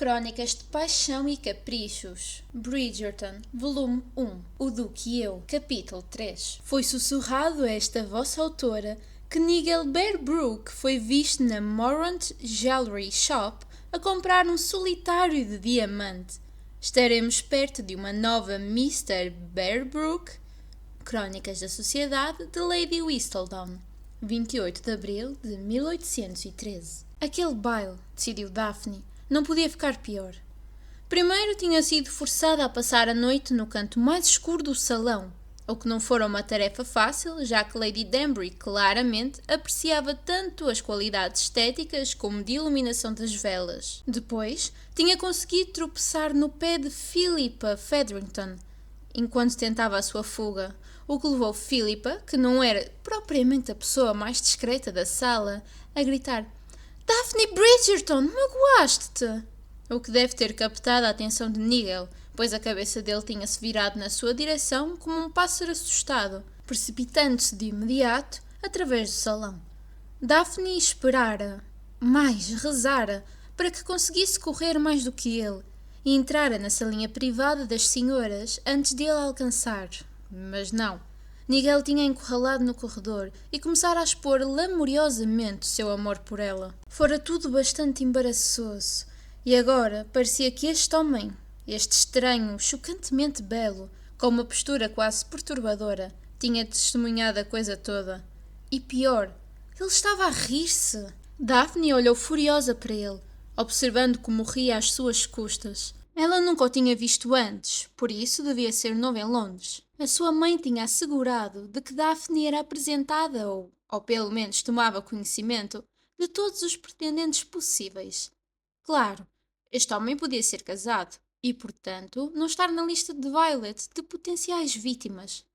Crónicas de Paixão e Caprichos, Bridgerton, volume 1, O Duque e Eu, capítulo 3. Foi sussurrado a esta vossa autora que Nigel Bearbrook foi visto na Morant Jewelry Shop a comprar um solitário de diamante. Estaremos perto de uma nova Mr. Bearbrook? Crónicas da Sociedade de Lady Whistledown, 28 de abril de 1813. Aquele baile, decidiu Daphne, não podia ficar pior. Primeiro tinha sido forçada a passar a noite no canto mais escuro do salão, o que não fora uma tarefa fácil, já que Lady Danbury claramente apreciava tanto as qualidades estéticas como de iluminação das velas. Depois, tinha conseguido tropeçar no pé de Philippa Featherington, enquanto tentava a sua fuga, o que levou Philippa, que não era propriamente a pessoa mais discreta da sala, a gritar: "Daphne Bridgerton, magoaste-te!" O que deve ter captado a atenção de Nigel, pois a cabeça dele tinha-se virado na sua direção como um pássaro assustado, precipitando-se de imediato através do salão. Daphne esperara, mais rezara, para que conseguisse correr mais do que ele, e entrara na salinha privada das senhoras antes de ele alcançar. Mas não. Nigel tinha encurralado no corredor e começara a expor lamuriosamente o seu amor por ela. Fora tudo bastante embaraçoso, e agora parecia que este homem, este estranho, chocantemente belo, com uma postura quase perturbadora, tinha testemunhado a coisa toda. E pior, ele estava a rir-se. Daphne olhou furiosa para ele, observando como ria às suas custas. Ela nunca o tinha visto antes, por isso devia ser novo em Londres. A sua mãe tinha assegurado de que Daphne era apresentada, ou pelo menos tomava conhecimento, de todos os pretendentes possíveis. Claro, este homem podia ser casado, e, portanto, não estar na lista de Violet de potenciais vítimas.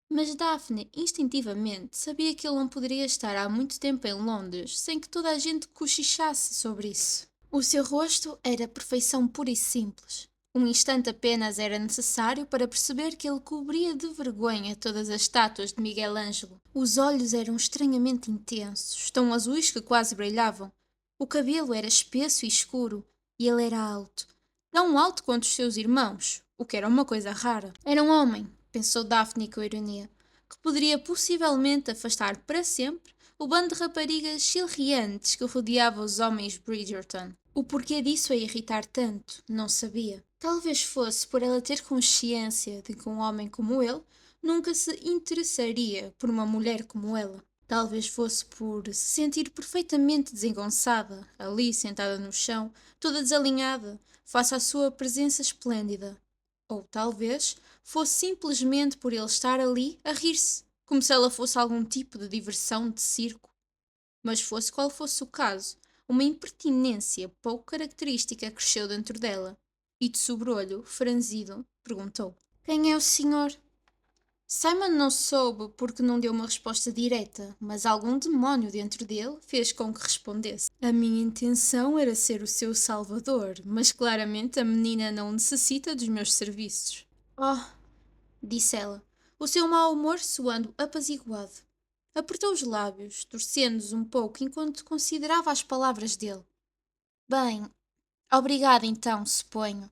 Mas Daphne, instintivamente, sabia que ele não poderia estar há muito tempo em Londres sem que toda a gente cochichasse sobre isso. O seu rosto era perfeição pura e simples. Um instante apenas era necessário para perceber que ele cobria de vergonha todas as estátuas de Miguel Ângelo. Os olhos eram estranhamente intensos, tão azuis que quase brilhavam. O cabelo era espesso e escuro, e ele era alto. Tão alto quanto os seus irmãos, o que era uma coisa rara. Era um homem, pensou Daphne com ironia, que poderia possivelmente afastar para sempre o bando de raparigas chilreantes que rodeava os homens Bridgerton. O porquê disso a irritar tanto, não sabia. Talvez fosse por ela ter consciência de que um homem como ele nunca se interessaria por uma mulher como ela. Talvez fosse por se sentir perfeitamente desengonçada, ali sentada no chão, toda desalinhada, face à sua presença esplêndida. Ou talvez fosse simplesmente por ele estar ali a rir-se, como se ela fosse algum tipo de diversão de circo. Mas fosse qual fosse o caso, uma impertinência pouco característica cresceu dentro dela, e de sobrolho, franzido, perguntou: "Quem é o senhor?" Simon não soube porque não deu uma resposta direta, mas algum demónio dentro dele fez com que respondesse. "A minha intenção era ser o seu salvador, mas claramente a menina não necessita dos meus serviços." "Oh", disse ela, o seu mau humor soando apaziguado. Apertou os lábios, torcendo-os um pouco enquanto considerava as palavras dele. "Bem, obrigada então, suponho.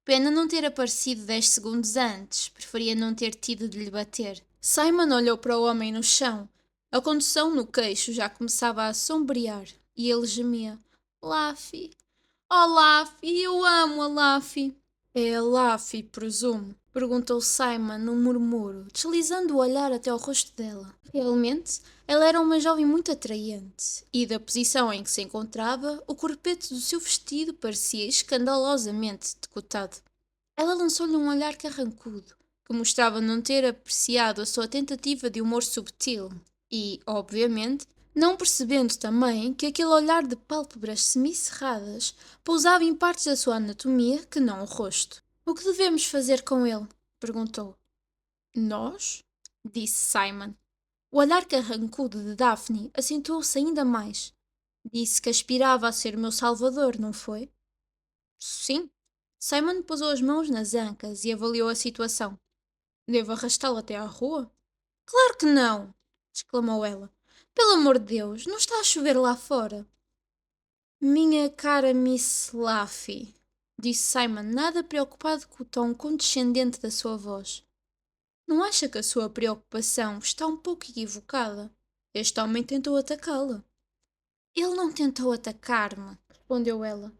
Pena não ter aparecido 10 segundos antes. Preferia não ter tido de lhe bater." Simon olhou para o homem no chão. A condução no queixo já começava a sombrear, e ele gemia. "Laffy. Oh, Laffy, eu amo a Laffy." "É a Laffy, presumo?" perguntou Simon num murmúrio, deslizando o olhar até ao rosto dela. Realmente, ela era uma jovem muito atraente, e da posição em que se encontrava, o corpete do seu vestido parecia escandalosamente decotado. Ela lançou-lhe um olhar carrancudo, que mostrava não ter apreciado a sua tentativa de humor subtil, e, obviamente, não percebendo também que aquele olhar de pálpebras semicerradas pousava em partes da sua anatomia que não o rosto. "O que devemos fazer com ele?" perguntou. "Nós?" disse Simon. O olhar carrancudo de Daphne acentuou-se ainda mais. "Disse que aspirava a ser meu salvador, não foi?" "Sim." Simon pousou as mãos nas ancas e avaliou a situação. "Devo arrastá-lo até à rua?" "Claro que não!" exclamou ela. "Pelo amor de Deus, não está a chover lá fora." "Minha cara Miss Laffy", disse Simon, nada preocupado com o tom condescendente da sua voz. Não acha que a sua preocupação está um pouco equivocada? Este homem tentou atacá-la. Ele não tentou atacar-me, respondeu ela.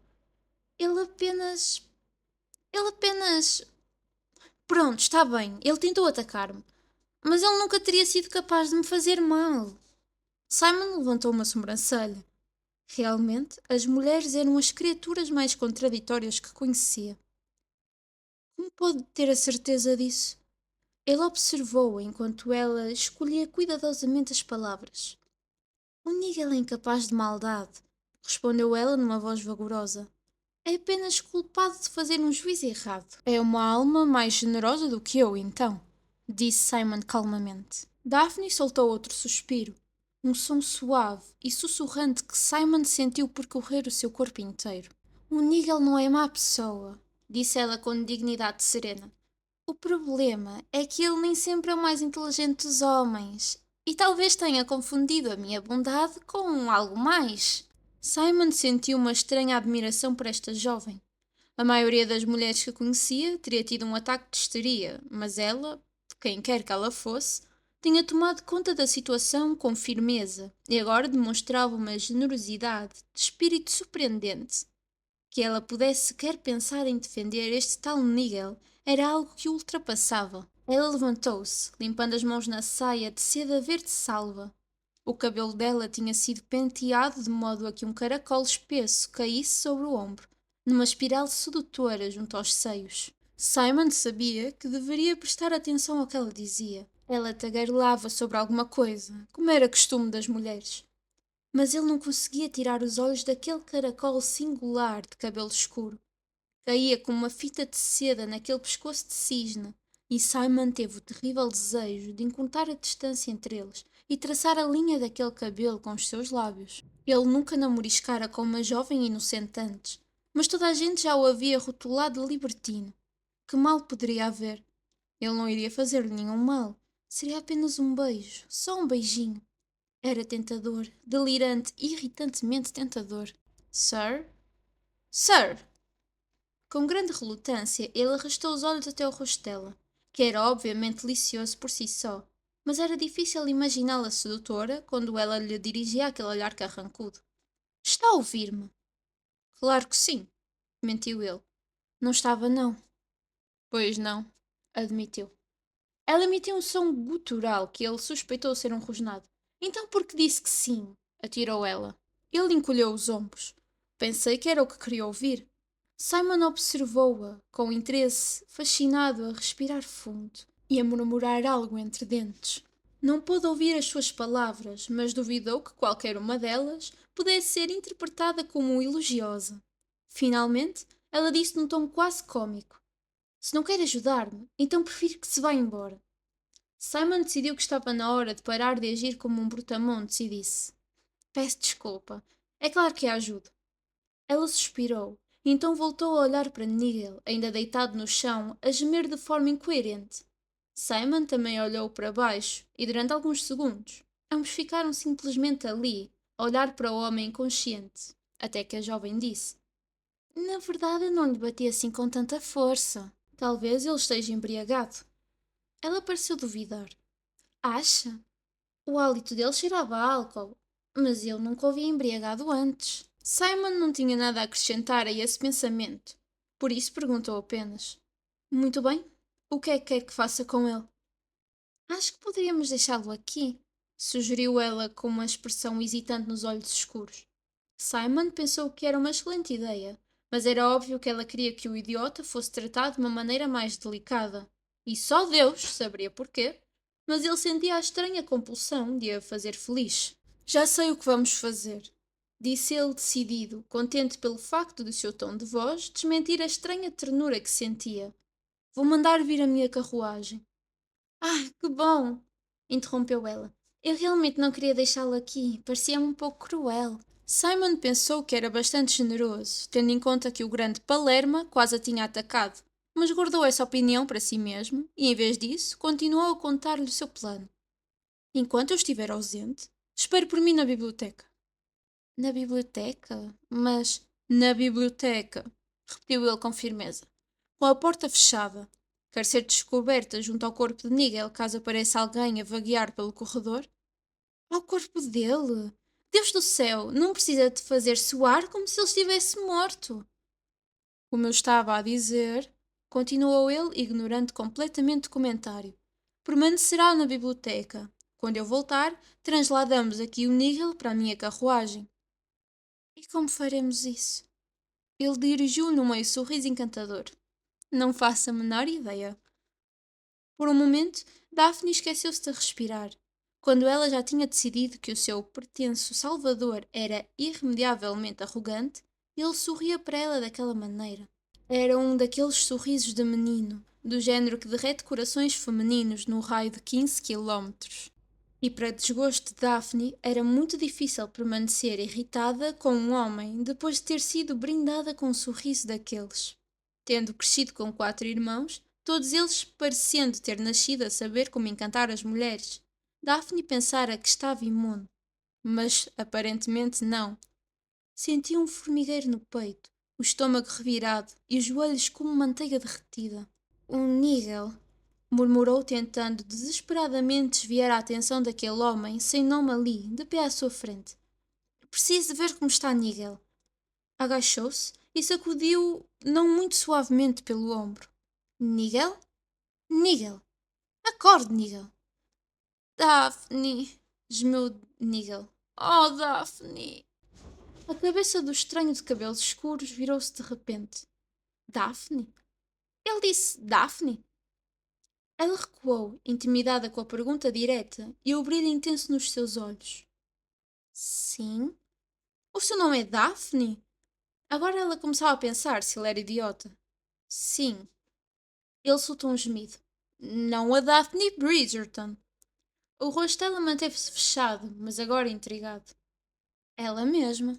Ele apenas. Ele apenas. Pronto, está bem, ele tentou atacar-me. Mas ele nunca teria sido capaz de me fazer mal. Simon levantou uma sobrancelha. Realmente, as mulheres eram as criaturas mais contraditórias que conhecia. Como pode ter a certeza disso? Ele observou-a enquanto ela escolhia cuidadosamente as palavras. O Nigel é incapaz de maldade, respondeu ela numa voz vagarosa. É apenas culpado de fazer um juízo errado. É uma alma mais generosa do que eu, então, disse Simon calmamente. Daphne soltou outro suspiro, um som suave e sussurrante que Simon sentiu percorrer o seu corpo inteiro. O Nigel não é má pessoa, disse ela com dignidade serena. O problema é que ele nem sempre é o mais inteligente dos homens. E talvez tenha confundido a minha bondade com algo mais. Simon sentiu uma estranha admiração por esta jovem. A maioria das mulheres que conhecia teria tido um ataque de histeria, mas ela, quem quer que ela fosse, tinha tomado conta da situação com firmeza e agora demonstrava uma generosidade de espírito surpreendente. Que ela pudesse sequer pensar em defender este tal Nigel era algo que o ultrapassava. Ela levantou-se, limpando as mãos na saia de seda verde salva. O cabelo dela tinha sido penteado de modo a que um caracol espesso caísse sobre o ombro, numa espiral sedutora junto aos seios. Simon sabia que deveria prestar atenção ao que ela dizia. Ela tagarelava sobre alguma coisa, como era costume das mulheres. Mas ele não conseguia tirar os olhos daquele caracol singular de cabelo escuro. Caía como uma fita de seda naquele pescoço de cisne, e Simon teve o terrível desejo de encurtar a distância entre eles e traçar a linha daquele cabelo com os seus lábios. Ele nunca namoriscara com uma jovem inocente antes, mas toda a gente já o havia rotulado de libertino. Que mal poderia haver? Ele não iria fazer-lhe nenhum mal. Seria apenas um beijo, só um beijinho. Era tentador, delirante, irritantemente tentador. Sir? Sir! Com grande relutância, ele arrastou os olhos até o rosto dela, que era obviamente delicioso por si só, mas era difícil imaginá-la sedutora quando ela lhe dirigia aquele olhar carrancudo. Está a ouvir-me? Claro que sim, mentiu ele. Não estava, não. Pois não, admitiu. Ela emitiu um som gutural que ele suspeitou ser um rosnado. Então por que disse que sim? Atirou ela. Ele encolheu os ombros. Pensei que era o que queria ouvir. Simon observou-a, com interesse, fascinado a respirar fundo e a murmurar algo entre dentes. Não pôde ouvir as suas palavras, mas duvidou que qualquer uma delas pudesse ser interpretada como elogiosa. Finalmente, ela disse num tom quase cômico. Se não quer ajudar-me, então prefiro que se vá embora. Simon decidiu que estava na hora de parar de agir como um brutamontes e disse: Peço desculpa. É claro que a ajudo. Ela suspirou, e então voltou a olhar para Nigel, ainda deitado no chão, a gemer de forma incoerente. Simon também olhou para baixo, e durante alguns segundos, ambos ficaram simplesmente ali, a olhar para o homem inconsciente, até que a jovem disse: Na verdade, eu não lhe bati assim com tanta força. Talvez ele esteja embriagado. Ela pareceu duvidar. Acha? O hálito dele cheirava a álcool, mas eu nunca o vi embriagado antes. Simon não tinha nada a acrescentar a esse pensamento, por isso perguntou apenas: Muito bem, o que é que quer que faça com ele? Acho que poderíamos deixá-lo aqui, sugeriu ela com uma expressão hesitante nos olhos escuros. Simon pensou que era uma excelente ideia, mas era óbvio que ela queria que o idiota fosse tratado de uma maneira mais delicada. E só Deus saberia porquê, mas ele sentia a estranha compulsão de a fazer feliz. Já sei o que vamos fazer, disse ele decidido, contente pelo facto do seu tom de voz desmentir a estranha ternura que sentia. Vou mandar vir a minha carruagem. Ah, que bom! Interrompeu ela. Eu realmente não queria deixá-lo aqui. Parecia-me um pouco cruel. Simon pensou que era bastante generoso, tendo em conta que o grande Palerma quase a tinha atacado, mas guardou essa opinião para si mesmo e, em vez disso, continuou a contar-lhe o seu plano. Enquanto eu estiver ausente, espere por mim na biblioteca. Na biblioteca? Mas na biblioteca, repetiu ele com firmeza. Com a porta fechada. Quer ser descoberta junto ao corpo de Nigel caso apareça alguém a vaguear pelo corredor? Ao corpo dele? Deus do céu, não precisa de fazer soar como se ele estivesse morto. Como eu estava a dizer, continuou ele, ignorando completamente o comentário. Permanecerá na biblioteca. Quando eu voltar, transladamos aqui o Nigel para a minha carruagem. E como faremos isso? Ele dirigiu-lhe um meio sorriso encantador. Não faço a menor ideia. Por um momento, Daphne esqueceu-se de respirar. Quando ela já tinha decidido que o seu pretenso salvador era irremediavelmente arrogante, ele sorria para ela daquela maneira. Era um daqueles sorrisos de menino, do género que derrete corações femininos no raio de 15 quilómetros. E para desgosto de Daphne, era muito difícil permanecer irritada com um homem depois de ter sido brindada com um sorriso daqueles. Tendo crescido com 4 irmãos, todos eles parecendo ter nascido a saber como encantar as mulheres, Daphne pensara que estava imune, mas aparentemente não. Sentia um formigueiro no peito, o estômago revirado e os joelhos como manteiga derretida. Um Nigel, murmurou tentando desesperadamente desviar a atenção daquele homem sem nome ali, de pé à sua frente. Preciso de ver como está Nigel. Agachou-se e sacudiu-o não muito suavemente pelo ombro. Nigel? Nigel! Acorde, Nigel! Daphne! Gemeu Nigel. Oh, Daphne! A cabeça do estranho de cabelos escuros virou-se de repente. Daphne? Ele disse Daphne? Ela recuou, intimidada com a pergunta direta e o brilho intenso nos seus olhos. Sim? O seu nome é Daphne? Agora ela começava a pensar se ele era idiota. Sim. Ele soltou um gemido. Não a Daphne Bridgerton. O rosto dela manteve-se fechado, mas agora intrigado. Ela mesma.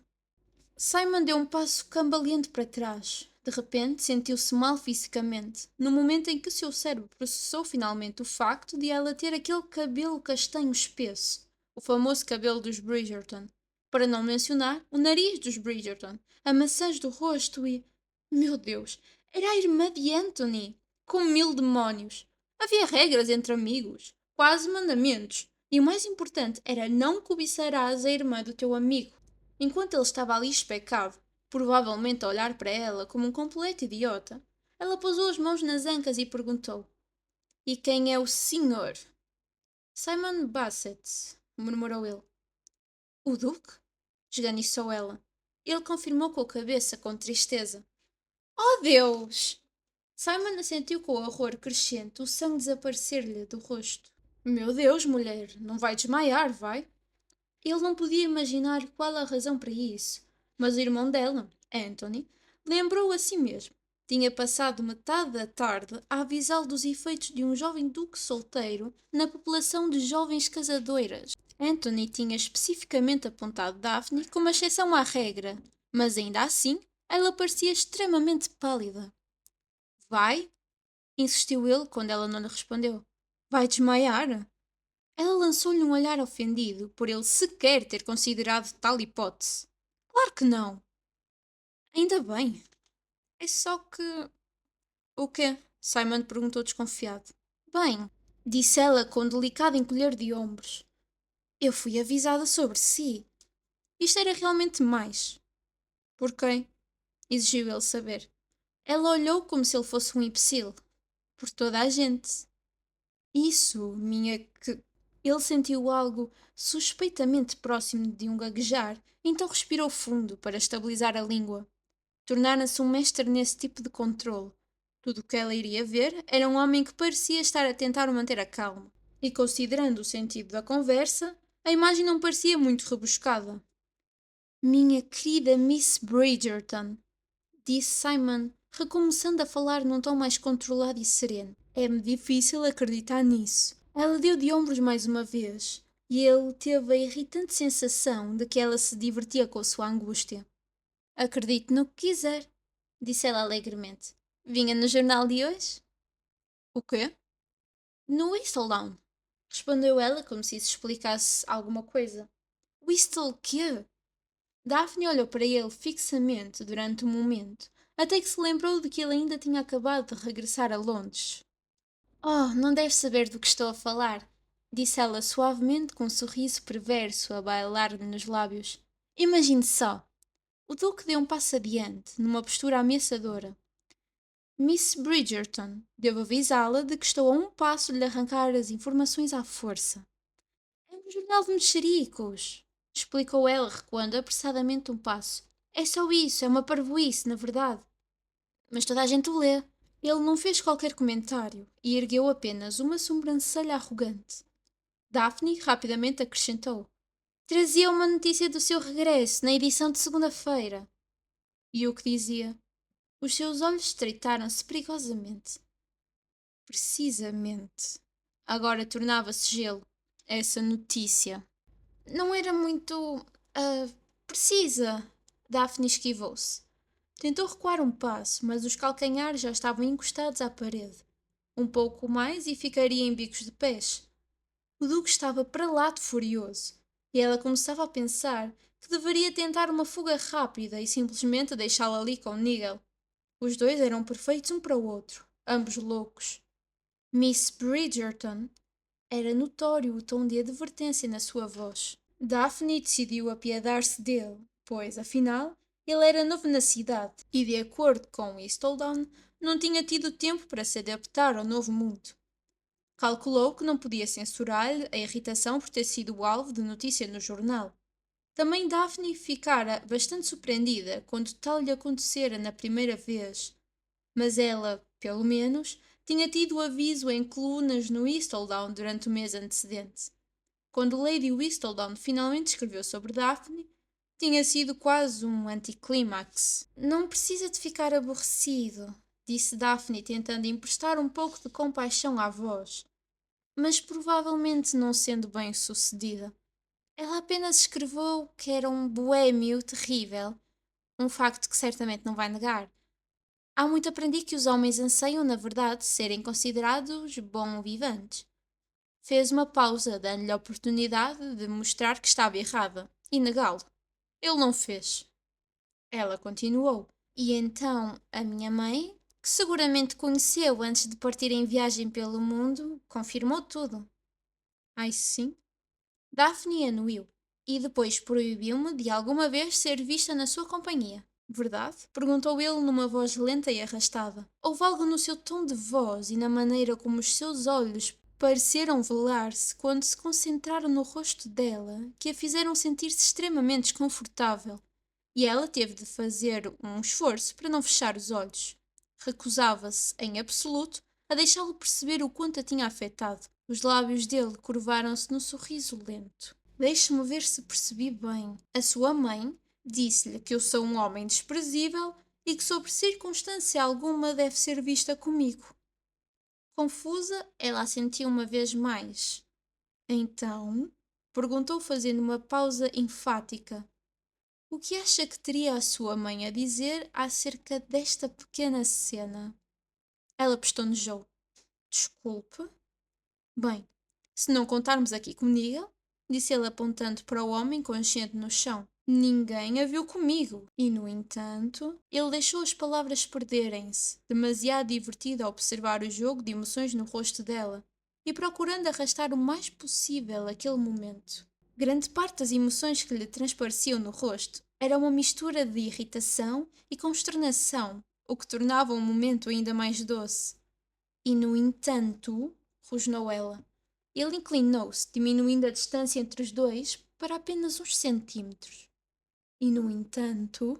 Simon deu um passo cambaleante para trás. De repente, sentiu-se mal fisicamente, no momento em que o seu cérebro processou finalmente o facto de ela ter aquele cabelo castanho espesso, o famoso cabelo dos Bridgerton. Para não mencionar o nariz dos Bridgerton, a maçãs do rosto e... Meu Deus, era a irmã de Anthony! Com 1000 demónios! Havia regras entre amigos, quase mandamentos, e o mais importante era não cobiçarás a irmã do teu amigo. Enquanto ele estava ali especado, provavelmente a olhar para ela como um completo idiota, ela pousou as mãos nas ancas e perguntou: E quem é o senhor? Simon Bassett, murmurou ele. O Duque? Esganiçou ela. Ele confirmou com a cabeça, com tristeza. Oh, Deus! Simon assentiu com horror crescente, o sangue desaparecer-lhe do rosto. Meu Deus, mulher, não vai desmaiar, vai? Ele não podia imaginar qual a razão para isso, mas o irmão dela, Anthony, lembrou a si mesmo. Tinha passado metade da tarde a avisá-lo dos efeitos de um jovem duque solteiro na população de jovens casadoiras. Anthony tinha especificamente apontado Daphne como exceção à regra, mas ainda assim ela parecia extremamente pálida. Vai? Insistiu ele quando ela não lhe respondeu. Vai desmaiar? Ela lançou-lhe um olhar ofendido por ele sequer ter considerado tal hipótese. Claro que não. Ainda bem. É só que... O quê? Simon perguntou desconfiado. Bem, disse ela com delicado encolher de ombros. Eu fui avisada sobre si. Isto era realmente mais. Por quem? Exigiu ele saber. Ela olhou como se ele fosse um imbecil. Por toda a gente. Isso, minha que... Ele sentiu algo suspeitamente próximo de um gaguejar, então respirou fundo para estabilizar a língua. Tornara-se um mestre nesse tipo de controle. Tudo o que ela iria ver era um homem que parecia estar a tentar manter a calma. E considerando o sentido da conversa, a imagem não parecia muito rebuscada. Minha querida Miss Bridgerton, disse Simon, recomeçando a falar num tom mais controlado e sereno. É-me difícil acreditar nisso. Ela deu de ombros mais uma vez, e ele teve a irritante sensação de que ela se divertia com a sua angústia. Acredite no que quiser, disse ela alegremente. Vinha no jornal de hoje? O quê? No Whistledown, respondeu ela como se isso explicasse alguma coisa. Whistle quê? Daphne olhou para ele fixamente durante um momento, até que se lembrou de que ele ainda tinha acabado de regressar a Londres. Oh, não deves saber do que estou a falar, disse ela suavemente com um sorriso perverso a bailar-lhe nos lábios. Imagine só. O Duque deu um passo adiante, numa postura ameaçadora. Miss Bridgerton, devo avisá-la de que estou a um passo de lhe arrancar as informações à força. É um jornal de mexericos, explicou ela, recuando apressadamente um passo. É só isso, é uma parvoíce, na verdade. Mas toda a gente o lê. Ele não fez qualquer comentário e ergueu apenas uma sobrancelha arrogante. Daphne rapidamente acrescentou. Trazia uma notícia do seu regresso na edição de segunda-feira. E o que dizia? Os seus olhos estreitaram-se perigosamente. Precisamente. Agora tornava-se gelo. Essa notícia. Não era muito. Precisa. Daphne esquivou-se. Tentou recuar um passo, mas os calcanhares já estavam encostados à parede. Um pouco mais e ficaria em bicos de pés. O Duque estava para lá de furioso, e ela começava a pensar que deveria tentar uma fuga rápida e simplesmente deixá-la ali com Nigel. Os dois eram perfeitos um para o outro, ambos loucos. Miss Bridgerton. Era notório o tom de advertência na sua voz. Daphne decidiu apiedar-se dele, pois, afinal, ele era novo na cidade e, de acordo com Whistledown, não tinha tido tempo para se adaptar ao novo mundo. Calculou que não podia censurar-lhe a irritação por ter sido o alvo de notícia no jornal. Também Daphne ficara bastante surpreendida quando tal lhe acontecera na primeira vez, mas ela, pelo menos, tinha tido o aviso em colunas no Whistledown durante o mês antecedente. Quando Lady Whistledown finalmente escreveu sobre Daphne, tinha sido quase um anticlímax. Não precisa de ficar aborrecido, disse Daphne, tentando emprestar um pouco de compaixão à voz, mas provavelmente não sendo bem sucedida. Ela apenas escreveu que era um boémio terrível, um facto que certamente não vai negar. Há muito aprendi que os homens anseiam, na verdade, serem considerados bom-vivantes. Fez uma pausa, dando-lhe a oportunidade de mostrar que estava errada e negá-lo. Ele não fez. Ela continuou. E então a minha mãe, que seguramente conheceu antes de partir em viagem pelo mundo, confirmou tudo. Ai, sim? Daphne anuiu. E depois proibiu-me de alguma vez ser vista na sua companhia. Verdade? Perguntou ele numa voz lenta e arrastada. Houve algo no seu tom de voz e na maneira como os seus olhos pareceram velar-se quando se concentraram no rosto dela que a fizeram sentir-se extremamente desconfortável. E ela teve de fazer um esforço para não fechar os olhos. Recusava-se, em absoluto, a deixá-lo perceber o quanto a tinha afetado. Os lábios dele curvaram-se num sorriso lento. Deixe-me ver se percebi bem. A sua mãe disse-lhe que eu sou um homem desprezível e que sobre circunstância alguma deve ser vista comigo. Confusa, ela assentiu uma vez mais. Então, perguntou fazendo uma pausa enfática. O que acha que teria a sua mãe a dizer acerca desta pequena cena? Ela pestanejou. Desculpe? Bem, se não contarmos aqui comigo, disse ele apontando para o homem consciente no chão. Ninguém a viu comigo. E, no entanto, ele deixou as palavras perderem-se, demasiado divertido a observar o jogo de emoções no rosto dela e procurando arrastar o mais possível aquele momento. Grande parte das emoções que lhe transpareciam no rosto era uma mistura de irritação e consternação, o que tornava o momento ainda mais doce. E, no entanto, rosnou ela. Ele inclinou-se, diminuindo a distância entre os dois para apenas uns centímetros. E, no entanto,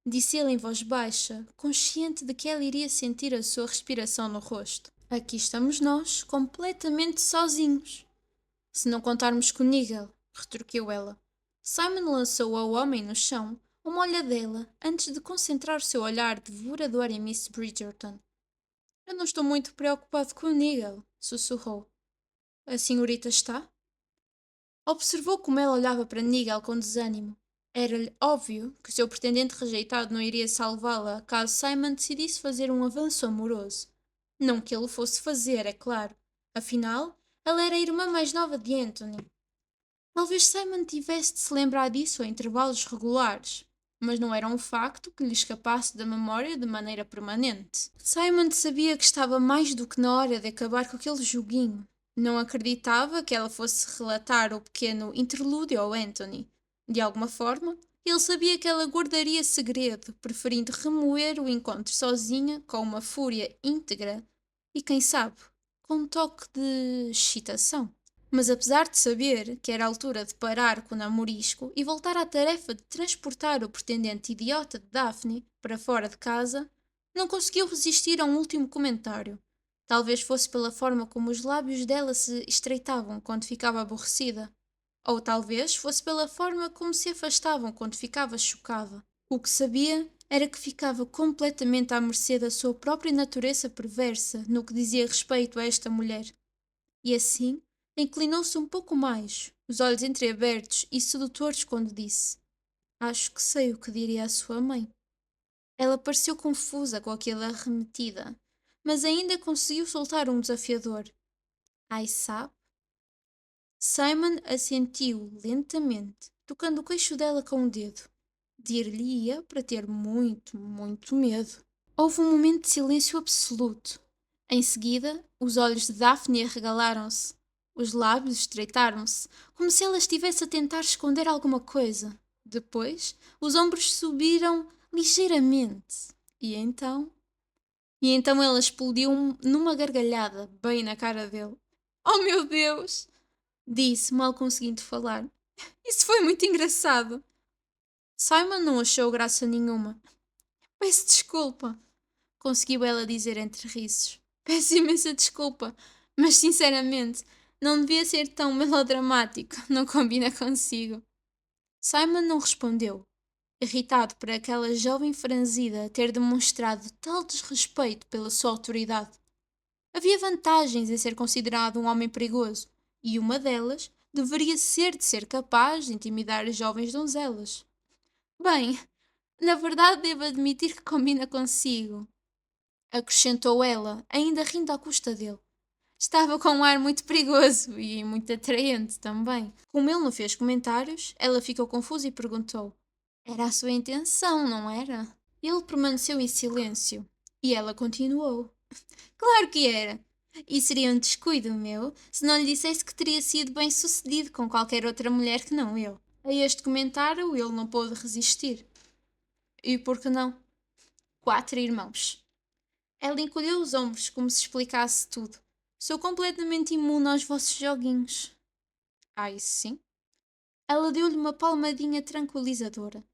disse ele em voz baixa, consciente de que ela iria sentir a sua respiração no rosto. Aqui estamos nós, completamente sozinhos. Se não contarmos com Nigel, retorquiu ela. Simon lançou ao homem no chão uma olhadela antes de concentrar o seu olhar devorador em Miss Bridgerton. Eu não estou muito preocupado com Nigel, sussurrou. A senhorita está? Observou como ela olhava para Nigel com desânimo. Era-lhe óbvio que o seu pretendente rejeitado não iria salvá-la caso Simon decidisse fazer um avanço amoroso. Não que ele fosse fazer, é claro. Afinal, ela era a irmã mais nova de Anthony. Talvez Simon tivesse de se lembrar disso a intervalos regulares. mas não era um facto que lhe escapasse da memória de maneira permanente. Simon sabia que estava mais do que na hora de acabar com aquele joguinho. Não acreditava que ela fosse relatar o pequeno interlúdio ao Anthony. De alguma forma, ele sabia que ela guardaria segredo, preferindo remoer o encontro sozinha com uma fúria íntegra e, quem sabe, com um toque de excitação. Mas apesar de saber que era a altura de parar com o namorisco e voltar à tarefa de transportar o pretendente idiota de Daphne para fora de casa, não conseguiu resistir a um último comentário. Talvez fosse pela forma como os lábios dela se estreitavam quando ficava aborrecida. Ou talvez fosse pela forma como se afastavam quando ficava chocada. O que sabia era que ficava completamente à mercê da sua própria natureza perversa no que dizia respeito a esta mulher. E assim, inclinou-se um pouco mais, os olhos entreabertos e sedutores, quando disse: Acho que sei o que diria a sua mãe. Ela pareceu confusa com aquela arremetida, mas ainda conseguiu soltar um desafiador. Ai, sabe? Simon assentiu lentamente, tocando o queixo dela com o dedo. Dir-lhe-ia para ter muito, muito medo. Houve um momento de silêncio absoluto. Em seguida, os olhos de Daphne arregalaram-se. Os lábios estreitaram-se, como se ela estivesse a tentar esconder alguma coisa. Depois, os ombros subiram ligeiramente. E então... E então ela explodiu numa gargalhada, bem na cara dele. Oh, meu Deus! Disse, mal conseguindo falar. Isso foi muito engraçado. Simon não achou graça nenhuma. Peço desculpa, conseguiu ela dizer entre risos. Peço imensa desculpa, mas sinceramente, não devia ser tão melodramático. Não combina consigo. Simon não respondeu, irritado por aquela jovem franzida ter demonstrado tal desrespeito pela sua autoridade. Havia vantagens em ser considerado um homem perigoso, e uma delas deveria ser de ser capaz de intimidar as jovens donzelas. Bem, na verdade devo admitir que combina consigo, acrescentou ela, ainda rindo à custa dele. Estava com um ar muito perigoso e muito atraente também. Como ele não fez comentários, ela ficou confusa e perguntou: Era a sua intenção, não era? Ele permaneceu em silêncio e ela continuou: Claro que era. E seria um descuido meu se não lhe dissesse que teria sido bem sucedido com qualquer outra mulher que não eu. A este comentário ele não pôde resistir. E por que não? 4 irmãos. Ela encolheu os ombros como se explicasse tudo. Sou completamente imune aos vossos joguinhos. Ai, sim? Ela deu-lhe uma palmadinha tranquilizadora.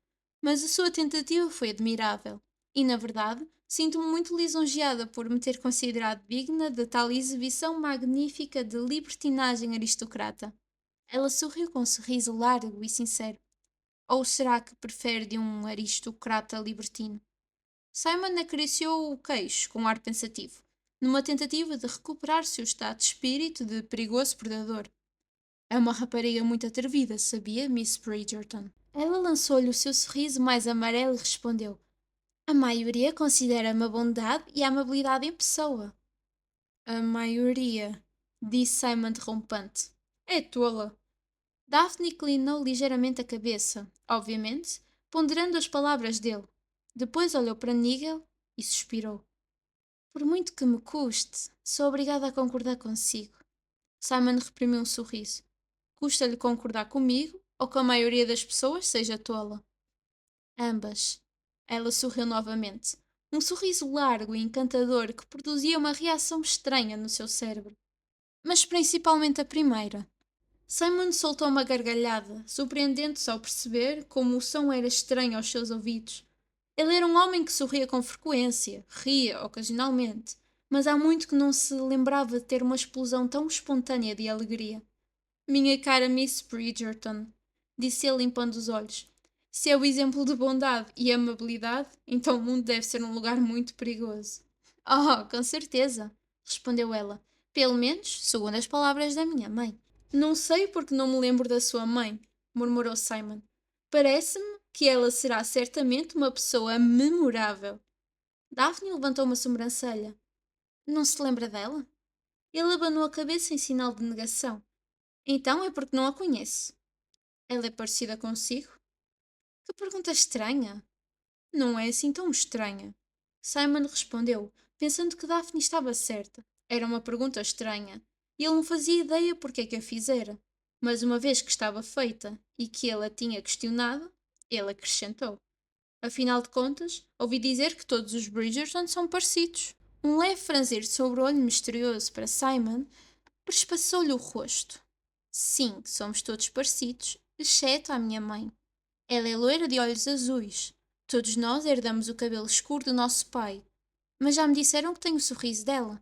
Mas a sua tentativa foi admirável. E, na verdade, sinto-me muito lisonjeada por me ter considerado digna de tal exibição magnífica de libertinagem aristocrata. Ela sorriu com um sorriso largo e sincero. Ou será que prefere de um aristocrata libertino? Simon acariciou o queixo com um ar pensativo, numa tentativa de recuperar seu estado de espírito de perigoso predador. É uma rapariga muito atrevida, sabia, Miss Bridgerton? Ela lançou-lhe o seu sorriso mais amarelo e respondeu: A maioria considera uma bondade e a amabilidade em pessoa. A maioria, disse Simon derrompante. É tola. Daphne inclinou ligeiramente a cabeça, obviamente, ponderando as palavras dele. Depois olhou para Nigel e suspirou. Por muito que me custe, sou obrigada a concordar consigo. Simon reprimiu um sorriso. Custa-lhe concordar comigo ou com a maioria das pessoas seja tola? Ambas. Ela sorriu novamente. Um sorriso largo e encantador que produzia uma reação estranha no seu cérebro. Mas principalmente a primeira. Simon soltou uma gargalhada, surpreendente-se ao perceber como o som era estranho aos seus ouvidos. Ele era um homem que sorria com frequência, ria ocasionalmente, mas há muito que não se lembrava de ter uma explosão tão espontânea de alegria. Minha cara Miss Bridgerton, disse ele limpando os olhos. Se é o exemplo de bondade e amabilidade, então o mundo deve ser um lugar muito perigoso. Oh, com certeza, respondeu ela. Pelo menos, segundo as palavras da minha mãe. Não sei porque não me lembro da sua mãe, murmurou Simon. Parece-me que ela será certamente uma pessoa memorável. Daphne levantou uma sobrancelha. Não se lembra dela? Ele abanou a cabeça em sinal de negação. Então é porque não a conhece. Ela é parecida consigo? Que pergunta estranha! Não é assim tão estranha. Simon respondeu, pensando que Daphne estava certa. Era uma pergunta estranha, e ele não fazia ideia porque é que a fizera. Mas uma vez que estava feita e que ele a tinha questionado, ele acrescentou. Afinal de contas, ouvi dizer que todos os Bridgerton são parecidos. Um leve franzir sobre o olho misterioso para Simon prespaçou-lhe o rosto. Sim, somos todos parecidos, exceto a minha mãe. Ela é loira de olhos azuis. Todos nós herdamos o cabelo escuro do nosso pai. Mas já me disseram que tenho o sorriso dela.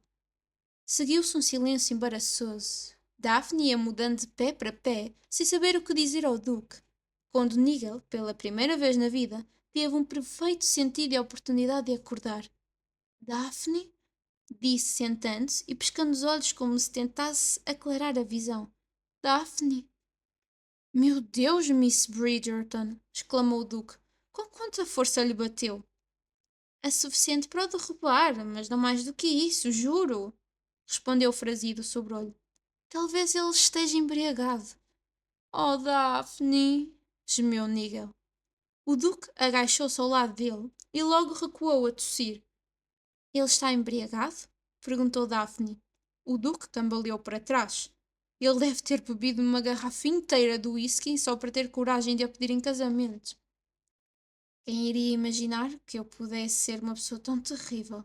Seguiu-se um silêncio embaraçoso. Daphne ia mudando de pé para pé, sem saber o que dizer ao Duque. Quando Nigel, pela primeira vez na vida, teve um perfeito sentido e a oportunidade de acordar. Daphne? Disse, sentando-se e piscando os olhos como se tentasse aclarar a visão. Daphne? Meu Deus, Miss Bridgerton! Exclamou o Duque. Com quanta força lhe bateu? É suficiente para o derrubar, mas não mais do que isso, juro! Respondeu franzido o sobrolho. Talvez ele esteja embriagado. Oh, Daphne! Gemeu Nigel. O Duque agachou-se ao lado dele e logo recuou a tossir. Ele está embriagado? Perguntou Daphne. O Duque cambaleou para trás. Ele deve ter bebido uma garrafa inteira do whisky só para ter coragem de a pedir em casamento. Quem iria imaginar que eu pudesse ser uma pessoa tão terrível?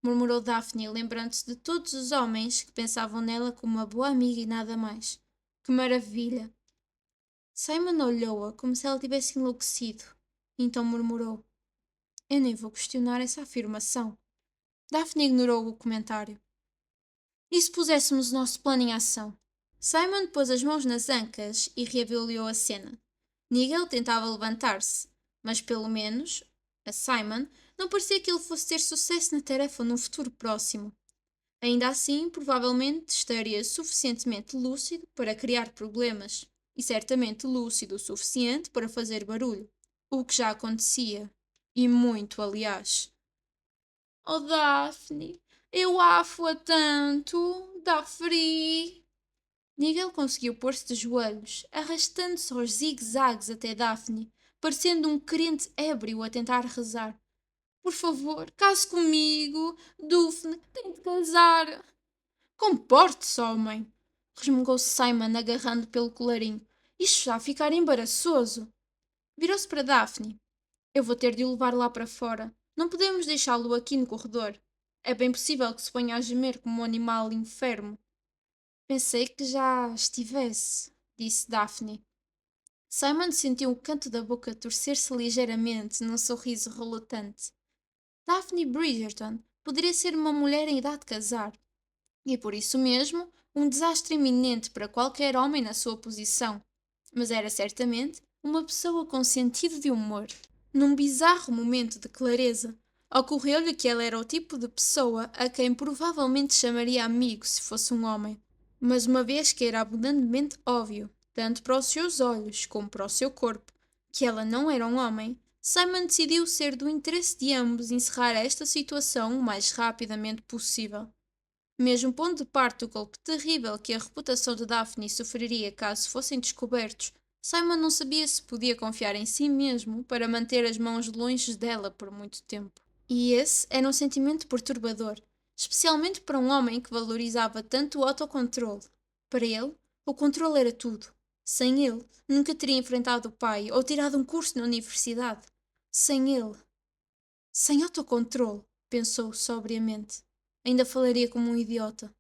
Murmurou Daphne, lembrando-se de todos os homens que pensavam nela como uma boa amiga e nada mais. Que maravilha! Simon olhou-a como se ela tivesse enlouquecido. Então murmurou. Eu nem vou questionar essa afirmação. Daphne ignorou o comentário. E se puséssemos o nosso plano em ação? Simon pôs as mãos nas ancas e reavaliou a cena. Nigel tentava levantar-se, mas pelo menos, a Simon, não parecia que ele fosse ter sucesso na tarefa num futuro próximo. Ainda assim, provavelmente estaria suficientemente lúcido para criar problemas, e certamente lúcido o suficiente para fazer barulho, o que já acontecia, e muito, aliás. Oh, Daphne, eu afo-a tanto, dá frio. Nigel conseguiu pôr-se de joelhos, arrastando-se aos zigue-zagues até Daphne, parecendo um crente ébrio a tentar rezar. Por favor, case comigo. Daphne, tem de casar. Comporte-se, homem! Resmungou Simon, agarrando pelo colarinho. Isto está a ficar embaraçoso. Virou-se para Daphne. Eu vou ter de o levar lá para fora. Não podemos deixá-lo aqui no corredor. É bem possível que se ponha a gemer como um animal enfermo. Pensei que já estivesse, disse Daphne. Simon sentiu o canto da boca torcer-se ligeiramente num sorriso relutante. Daphne Bridgerton poderia ser uma mulher em idade de casar, e por isso mesmo um desastre iminente para qualquer homem na sua posição. Mas era certamente uma pessoa com sentido de humor. Num bizarro momento de clareza, ocorreu-lhe que ela era o tipo de pessoa a quem provavelmente chamaria amigo se fosse um homem. Mas uma vez que era abundantemente óbvio, tanto para os seus olhos como para o seu corpo, que ela não era um homem, Simon decidiu ser do interesse de ambos encerrar esta situação o mais rapidamente possível. Mesmo pondo de parte o golpe terrível que a reputação de Daphne sofreria caso fossem descobertos, Simon não sabia se podia confiar em si mesmo para manter as mãos longe dela por muito tempo. E esse era um sentimento perturbador, especialmente para um homem que valorizava tanto o autocontrole. Para ele, o controle era tudo. Sem ele, nunca teria enfrentado o pai ou tirado um curso na universidade. Sem ele. Sem autocontrole, pensou sobriamente. Ainda falaria como um idiota.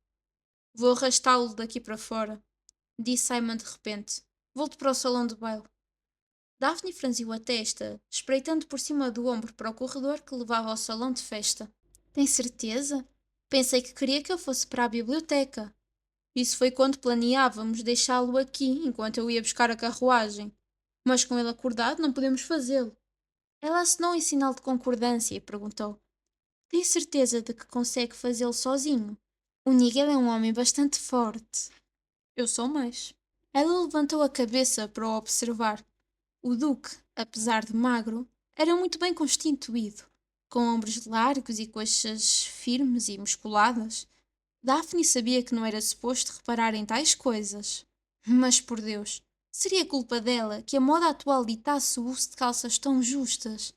Vou arrastá-lo daqui para fora, disse Simon de repente. Volto para o salão de baile. Daphne franziu a testa, espreitando por cima do ombro para o corredor que levava ao salão de festa. Tem certeza? Pensei que queria que eu fosse para a biblioteca. Isso foi quando planeávamos deixá-lo aqui enquanto eu ia buscar a carruagem. Mas com ele acordado não podemos fazê-lo. Ela assinou em sinal de concordância e perguntou. Tem certeza de que consegue fazê-lo sozinho? O Nigel é um homem bastante forte. Eu sou mais. Ela levantou a cabeça para o observar. O Duque, apesar de magro, era muito bem constituído, com ombros largos e coxas firmes e musculadas. Daphne sabia que não era suposto reparar em tais coisas. Mas, por Deus, Seria culpa dela que a moda atual ditasse o uso de calças tão justas.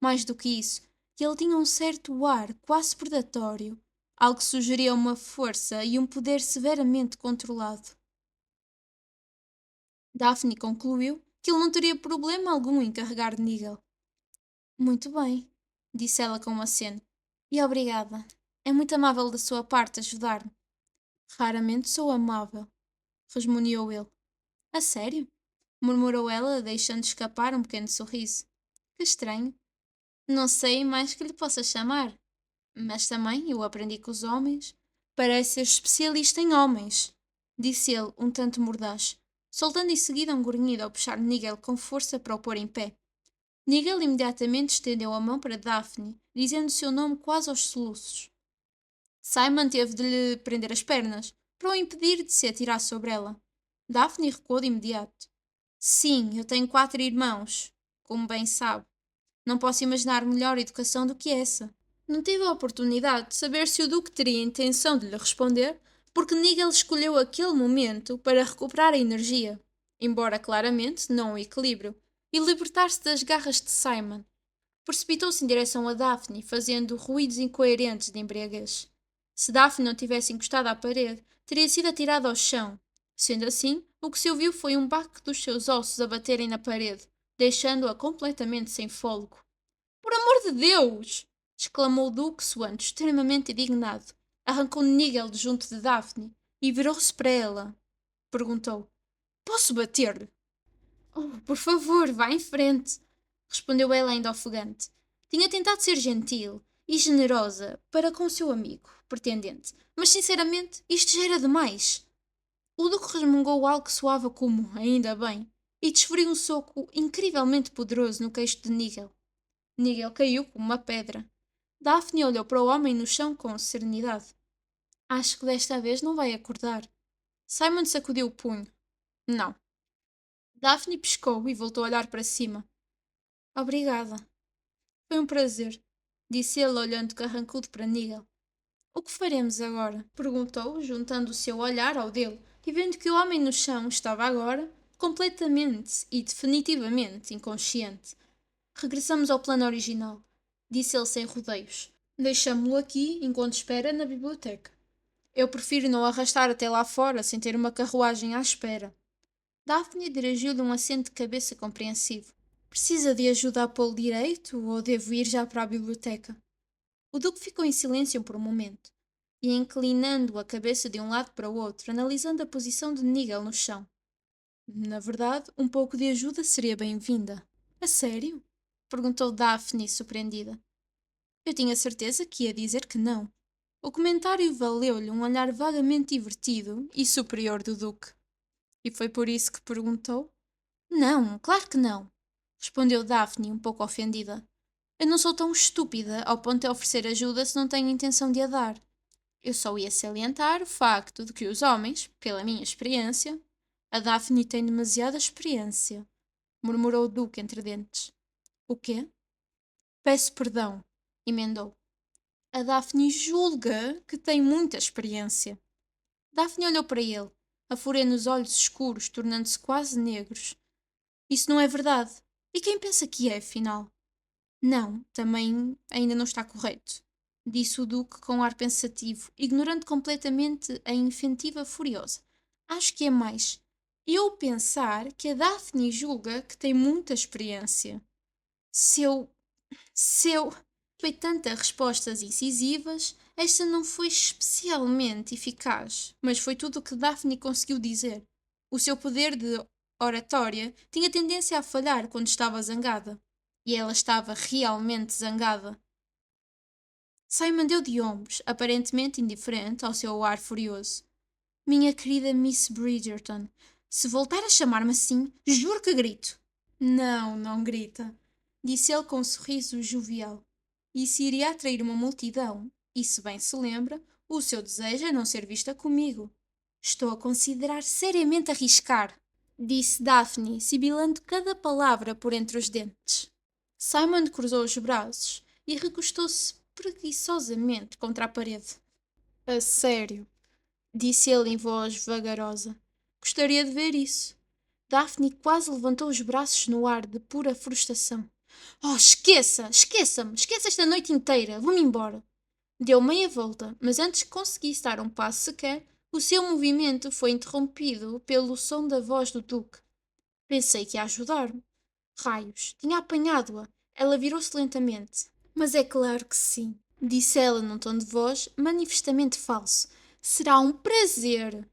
Mais do que isso, que ele tinha um certo ar quase predatório, algo que sugeria uma força e um poder severamente controlado. Daphne concluiu que ele não teria problema algum em carregar Nigel. Muito bem, disse ela com um aceno. E obrigada. É muito amável da sua parte ajudar-me. Raramente sou amável, resmunhou ele. A sério? Murmurou ela, deixando escapar um pequeno sorriso. Que estranho. Não sei mais que lhe possa chamar. Mas também eu aprendi com os homens. Parece ser especialista em homens, disse ele, um tanto mordaz, soltando em seguida um grunhido ao puxar Nigel com força para o pôr em pé. Nigel imediatamente estendeu a mão para Daphne, dizendo o seu nome quase aos soluços. Simon teve de lhe prender as pernas, para o impedir de se atirar sobre ela. Daphne recuou de imediato. Sim, eu tenho 4 irmãos, como bem sabe. Não posso imaginar melhor educação do que essa. Não tive a oportunidade de saber se o Duque teria intenção de lhe responder, porque Nigel escolheu aquele momento para recuperar a energia, embora claramente não o equilíbrio, e libertar-se das garras de Simon. Precipitou-se em direção a Daphne, fazendo ruídos incoerentes de embriaguez. Se Daphne não tivesse encostado à parede, teria sido atirada ao chão. Sendo assim, o que se ouviu foi um baque dos seus ossos a baterem na parede, deixando-a completamente sem fôlego. Por amor de Deus! Exclamou o Duque, suando extremamente indignado. Arrancou Nigel de junto de Daphne e virou-se para ela. Perguntou: Posso bater-lhe? Oh, por favor, vá em frente, respondeu ela ainda ofegante. Tinha tentado ser gentil e generosa para com o seu amigo, pretendente, mas sinceramente isto já era demais. O Duque resmungou algo que soava como ainda bem e desferiu um soco incrivelmente poderoso no queixo de Nigel. Nigel caiu como uma pedra. Daphne olhou para o homem no chão com serenidade. Acho que desta vez não vai acordar. Simon sacudiu o punho. Não. Daphne piscou e voltou a olhar para cima. Obrigada. Foi um prazer, disse ele olhando carrancudo para Nigel. O que faremos agora? Perguntou, juntando o seu olhar ao dele e vendo que o homem no chão estava agora completamente e definitivamente inconsciente. Regressamos ao plano original, disse ele sem rodeios. Deixamo-lo aqui enquanto espera na biblioteca. Eu prefiro não arrastar até lá fora sem ter uma carruagem à espera. Daphne dirigiu-lhe um aceno de cabeça compreensivo. Precisa de ajuda a pô-lo direito ou devo ir já para a biblioteca? O Duque ficou em silêncio por um momento, e inclinando a cabeça de um lado para o outro, analisando a posição de Nigel no chão. Na verdade, um pouco de ajuda seria bem-vinda. A sério? Perguntou Daphne, surpreendida. Eu tinha certeza que ia dizer que não. O comentário valeu-lhe um olhar vagamente divertido e superior do Duque. E foi por isso que perguntou? Não, claro que não, respondeu Daphne, um pouco ofendida. Eu não sou tão estúpida ao ponto de oferecer ajuda se não tenho intenção de a dar. Eu só ia salientar o facto de que os homens, pela minha experiência... A Daphne tem demasiada experiência, murmurou o Duque entre dentes. O quê? Peço perdão, emendou. A Daphne julga que tem muita experiência. Daphne olhou para ele, a fúria nos olhos escuros, tornando-se quase negros. Isso não é verdade. E quem pensa que é, afinal? Não, também ainda não está correto, disse o Duque com ar pensativo, ignorando completamente a inventiva furiosa. Acho que é mais eu pensar que a Daphne julga que tem muita experiência. Se eu... Foi tanta respostas incisivas, esta não foi especialmente eficaz, mas foi tudo o que Daphne conseguiu dizer. O seu poder de oratória tinha tendência a falhar quando estava zangada. E ela estava realmente zangada. Simon deu de ombros, aparentemente indiferente ao seu ar furioso. Minha querida Miss Bridgerton, se voltar a chamar-me assim, juro que grito. Não, não grita, disse ele com um sorriso jovial. E se iria atrair uma multidão, e se bem se lembra, o seu desejo é não ser vista comigo. Estou a considerar seriamente arriscar, disse Daphne, sibilando cada palavra por entre os dentes. Simon cruzou os braços e recostou-se preguiçosamente contra a parede. A sério, disse ele em voz vagarosa. Gostaria de ver isso. Daphne quase levantou os braços no ar de pura frustração. Oh, esqueça-me, esqueça esta noite inteira, vou-me embora. Deu meia volta, mas antes que conseguisse dar um passo sequer, o seu movimento foi interrompido pelo som da voz do Duque. Pensei que ia ajudar-me. Raios, tinha apanhado-a. Ela virou-se lentamente. Mas é claro que sim, disse ela num tom de voz manifestamente falso. Será um prazer.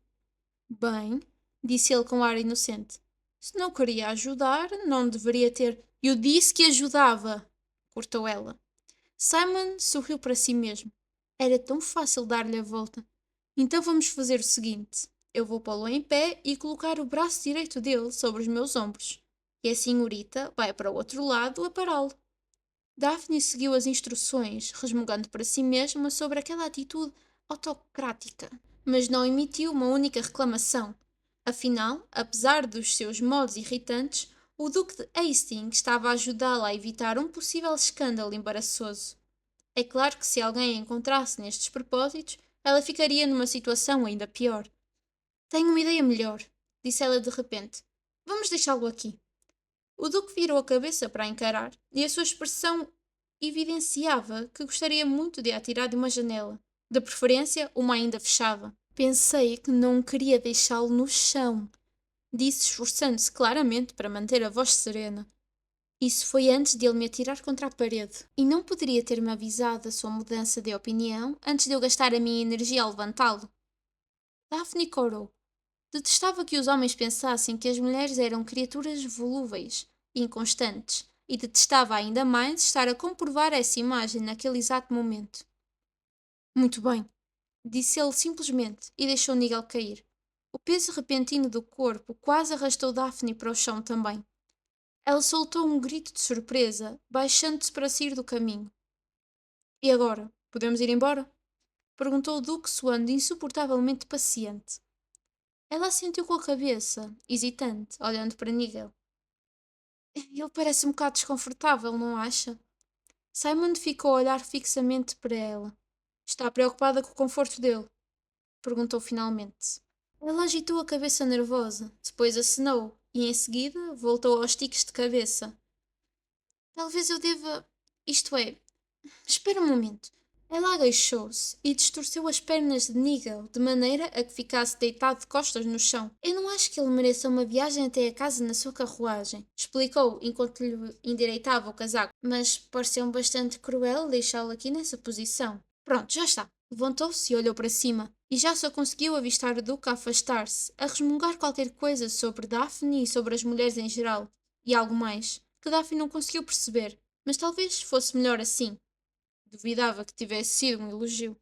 Bem, disse ele com ar inocente. Se não queria ajudar, não deveria ter. Eu disse que ajudava, cortou ela. Simon sorriu para si mesmo. Era tão fácil dar-lhe a volta. Então vamos fazer o seguinte. Eu vou pô-lo em pé e colocar o braço direito dele sobre os meus ombros. E a senhorita vai para o outro lado a pará-lo. Daphne seguiu as instruções, resmungando para si mesma sobre aquela atitude autocrática, mas não emitiu uma única reclamação. Afinal, apesar dos seus modos irritantes, o Duque de Hastings estava a ajudá-la a evitar um possível escândalo embaraçoso. É claro que se alguém a encontrasse nestes propósitos, ela ficaria numa situação ainda pior. Tenho uma ideia melhor, disse ela de repente. Vamos deixá-lo aqui. O Duque virou a cabeça para a encarar, e a sua expressão evidenciava que gostaria muito de a atirar de uma janela, de preferência uma ainda fechada. Pensei que não queria deixá-lo no chão, disse esforçando-se claramente para manter a voz serena. Isso foi antes de ele me atirar contra a parede, e não poderia ter-me avisado da sua mudança de opinião antes de eu gastar a minha energia a levantá-lo. Daphne corou. Detestava que os homens pensassem que as mulheres eram criaturas volúveis e inconstantes, e detestava ainda mais estar a comprovar essa imagem naquele exato momento. Muito bem, disse ele simplesmente e deixou Nigel cair. O peso repentino do corpo quase arrastou Daphne para o chão também. Ela soltou um grito de surpresa, baixando-se para sair do caminho. E agora? Podemos ir embora? Perguntou o Duque, soando insuportavelmente paciente. Ela assentiu com a cabeça, hesitante, olhando para Nigel. Ele parece um bocado desconfortável, não acha? Simon ficou a olhar fixamente para ela. Está preocupada com o conforto dele? Perguntou finalmente. Ela agitou a cabeça nervosa, depois acenou e, em seguida, voltou aos tiques de cabeça. Talvez eu deva... Isto é... Espera um momento. Ela agachou-se e distorceu as pernas de Nigel de maneira a que ficasse deitado de costas no chão. Eu não acho que ele mereça uma viagem até a casa na sua carruagem, explicou enquanto lhe endireitava o casaco, mas pareceu-me bastante cruel deixá-lo aqui nessa posição. Pronto, já está. Levantou-se e olhou para cima, e já só conseguiu avistar o Duque a afastar-se, a resmungar qualquer coisa sobre Daphne e sobre as mulheres em geral, e algo mais, que Daphne não conseguiu perceber, mas talvez fosse melhor assim. Duvidava que tivesse sido um elogio.